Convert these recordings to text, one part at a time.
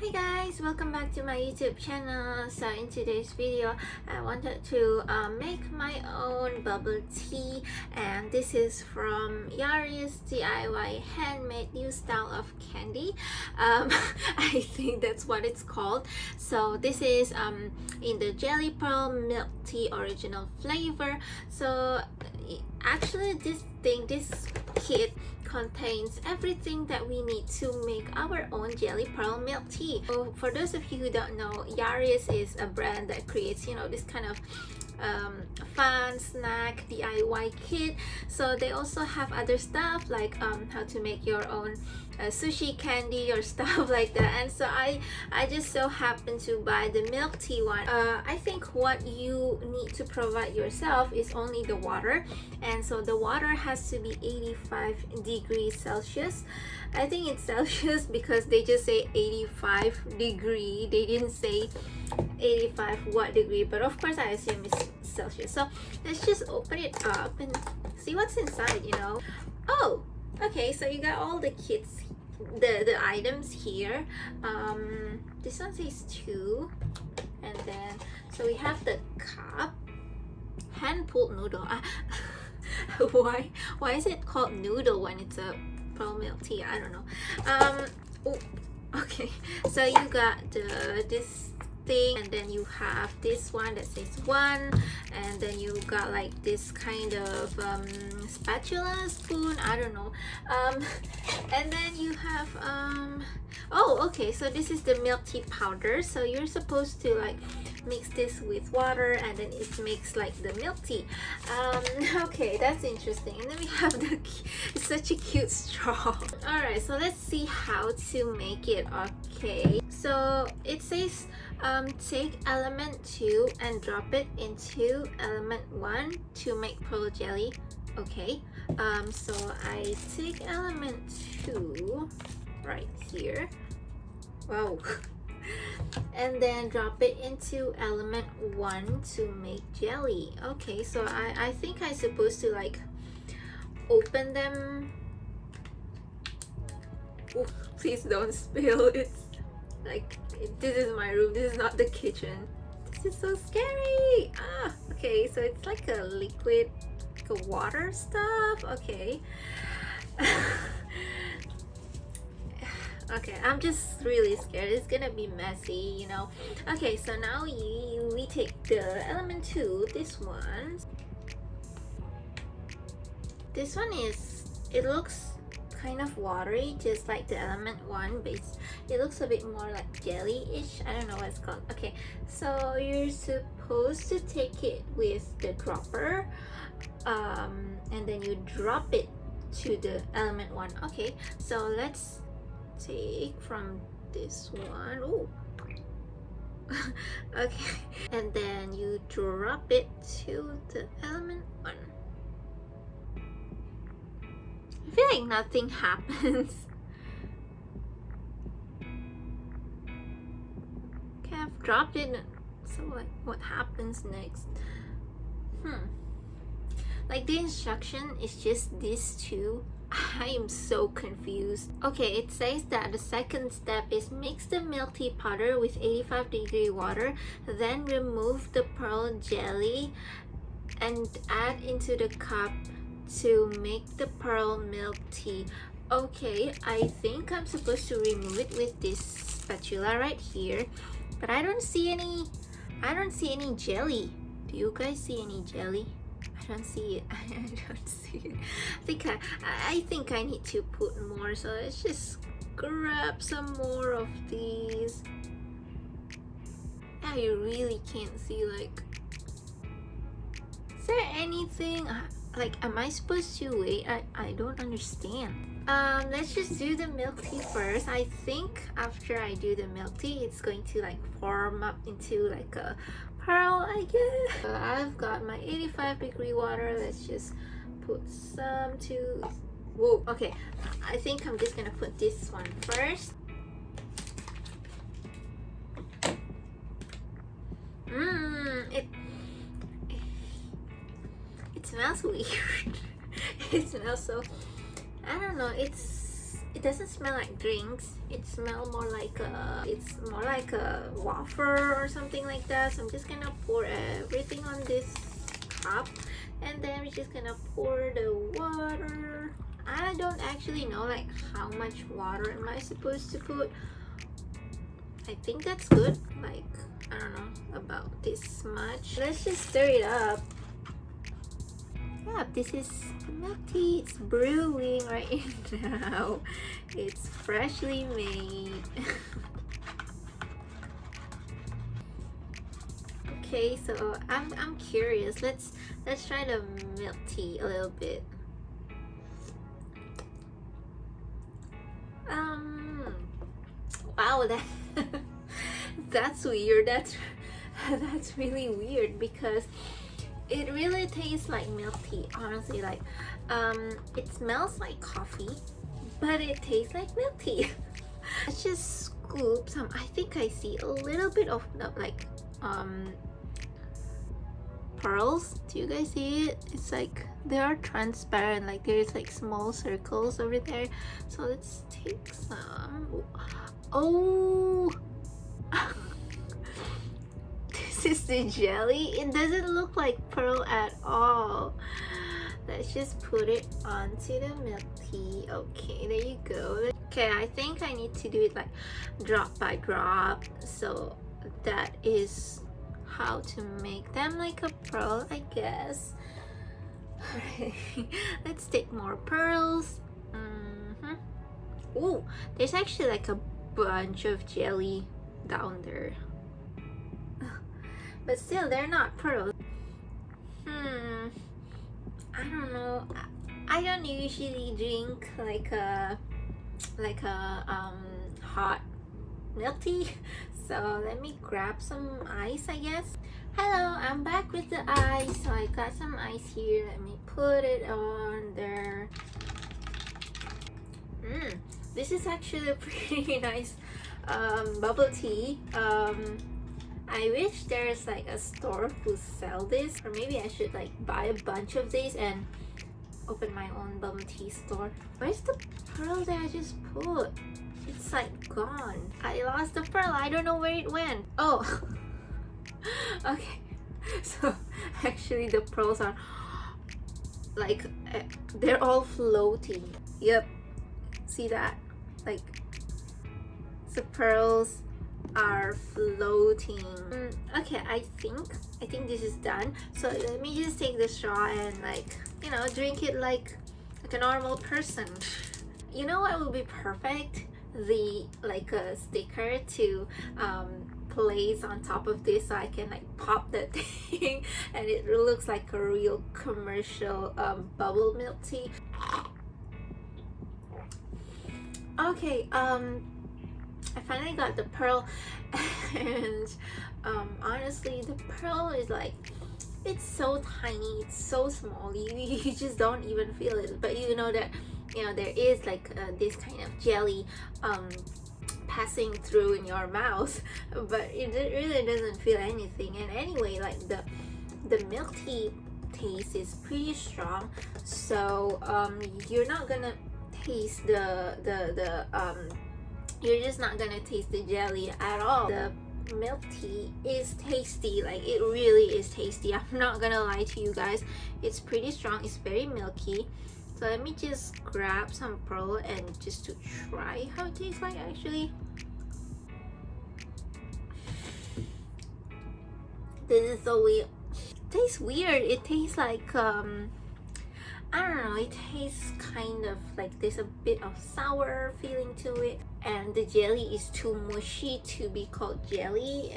Hi guys, welcome back to my YouTube channel. So in today's video, I wanted to make my own bubble tea, and this is from Yaris DIY handmade new style of candy. I think that's what it's called. So this is in the jelly pearl milk tea original flavor. So actually this kit contains everything that we need to make our own jelly pearl milk tea. So for those of you who don't know, Yaris is a brand that creates, this kind of fun snack DIY kit. So they also have other stuff like how to make your own sushi candy or stuff like that. And so I just so happened to buy the milk tea one. I think what you need to provide yourself is only the water, and so the water has to be 85 degrees Celsius. I think it's Celsius because they just say 85 degree. They didn't say 85 what degree, but of course I assume it's Celsius. So let's just open it up and see what's inside. Oh, okay, so you got all the kits, the items here. This one says 2, and then so we have the cup, hand pulled noodle. Why is it called noodle when it's a pearl milk tea? I don't know. Oh, okay, so you got this thing, and then you have this one that says 1, and then you got like this kind of spatula, spoon, I don't know, and then you have oh, okay, so this is the milk tea powder. So you're supposed to like mix this with water, and then it makes like the milk tea. Okay, that's interesting. And then we have it's such a cute straw. All right, so let's see how to make it. Okay, so it says take element 2 and drop it into element 1 to make pearl jelly. Okay, so I take element 2 right here. Wow. And then drop it into element 1 to make jelly. Okay, so I think I'm supposed to like open them. Ooh, please don't spill. It's like, this is my room, this is not the kitchen. This is so scary. Okay, so it's like a liquid, like a water stuff. Okay. Okay, I'm just really scared. It's gonna be messy, Okay, so now we take the element 2, this one. This one it looks kind of watery, just like the element 1, but it looks a bit more like jelly-ish. I don't know what it's called. Okay, so you're supposed to take it with the dropper, and then you drop it to the element 1. Okay, so let's take from this one. Oh. Okay, and then you drop it to the element 1. I feel like nothing happens. Okay, I've dropped it. So what happens next? Like the instruction is just these 2. I am so confused. Okay, it says that the second step is mix the milk tea powder with 85 degree water, then remove the pearl jelly and add into the cup to make the pearl milk tea. Okay, I think I'm supposed to remove it with this spatula right here, but I don't see any jelly. Do you guys see any jelly? I don't see it. I don't see it. I think I need to put more, so let's just grab some more of these. I really can't see, like, is there anything like, am I supposed to wait? I don't understand. Let's just do the milk tea first. I think after I do the milk tea, it's going to like form up into like a pearl, I guess. I've got my 85 degree water. Let's just put some to... Whoa, okay, I think I'm just gonna put this one first. It smells weird. It smells so, I don't know, it's It doesn't smell like drinks. It smells more like it's more like a wafer or something like that. So I'm just gonna pour everything on this cup, and then we're just gonna pour the water. I don't actually know like how much water am I supposed to put. I think that's good, like I don't know, about this much. Let's just stir it up. Yeah, this is milk tea. It's brewing right now. It's freshly made. Okay, so I'm curious. Let's try the milk tea a little bit. Wow, that's weird. That's really weird because it really tastes like milk tea. Honestly, like it smells like coffee, but it tastes like milk tea. Let's just scoop some. I think I see a little bit of like pearls. Do you guys see it? It's like they are transparent, like there's like small circles over there. So let's take some. Oh, this is the jelly. It doesn't look like pearl at all. Let's just put it onto the milk tea. Okay, there you go. Okay, I think I need to do it like drop by drop. So that is how to make them like a pearl, I guess. Alright, let's take more pearls. Oh, there's actually like a bunch of jelly down there. But still, they're not pearls. I don't know. I don't usually drink like a hot milk tea. So let me grab some ice, I guess. Hello, I'm back with the ice. So I got some ice here. Let me put it on there. This is actually a pretty nice bubble tea. I wish there's like a store who sell this, or maybe I should like buy a bunch of these and open my own bubble tea store. Where's the pearl that I just put? It's like gone. I lost the pearl. I don't know where it went. Oh, okay. So actually the pearls are like they're all floating. Yep, see that? Like the pearls are floating. Okay, I think this is done. So let me just take the straw and like, you know, drink it like a normal person. You know what would be perfect? The like a sticker to place on top of this, so I can like pop that thing and it looks like a real commercial bubble milk tea. Okay, I finally got the pearl, and honestly the pearl is like, it's so tiny, it's so small, you just don't even feel it, but you know that, you know, there is like this kind of jelly passing through in your mouth, but it really doesn't feel anything. And anyway, like the milk tea taste is pretty strong, so you're not gonna taste you're just not gonna taste the jelly at all. The milk tea is tasty, like it really is tasty. I'm not gonna lie to you guys, it's pretty strong, it's very milky. So let me just grab some pearl and just to try how it tastes like actually. This is so weird. It tastes weird. It tastes like I don't know, it tastes kind of like there's a bit of sour feeling to it, and the jelly is too mushy to be called jelly.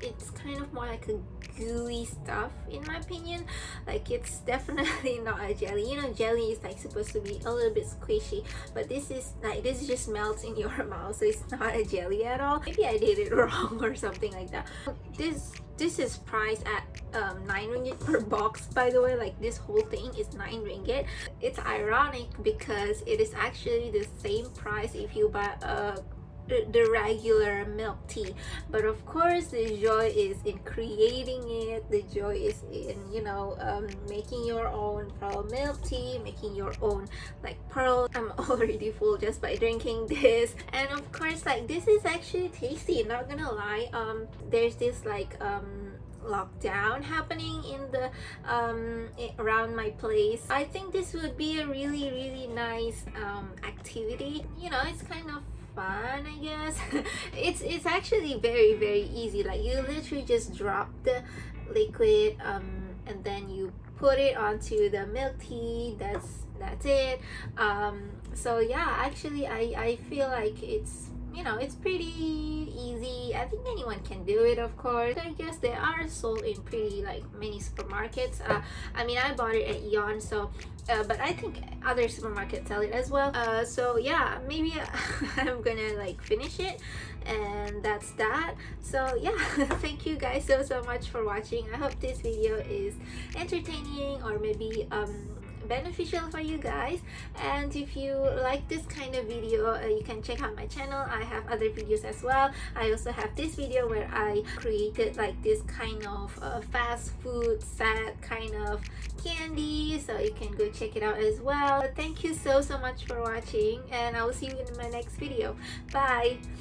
It's kind of more like a gooey stuff in my opinion. Like it's definitely not a jelly. You know, jelly is like supposed to be a little bit squishy, but this is like, this just melts in your mouth, so it's not a jelly at all. Maybe I did it wrong or something like that. This is priced at 9 ringgit per box, by the way. Like this whole thing is 9 ringgit. It's ironic because it is actually the same price if you buy a the regular milk tea. But of course, the joy is in creating it. The joy is in, you know, making your own pearl milk tea, making your own like pearl. I'm already full just by drinking this. And of course, like, this is actually tasty, not gonna lie. There's this like lockdown happening in the around my place. I think this would be a really nice activity. You know, it's kind of fun, I guess. It's actually very easy. Like, you literally just drop the liquid and then you put it onto the milk tea. That's it. So yeah, actually I feel like it's, you know, it's pretty easy. I think anyone can do it, of course. I guess they are sold in pretty like many supermarkets. I mean, I bought it at AEON, so but I think other supermarkets sell it as well. So yeah, maybe I'm gonna like finish it, and that's that. So yeah, thank you guys so much for watching. I hope this video is entertaining or maybe beneficial for you guys. And if you like this kind of video, you can check out my channel. I have other videos as well. I also have this video where I created like this kind of fast food set kind of candy, so you can go check it out as well. Thank you so much for watching, and I will see you in my next video. Bye.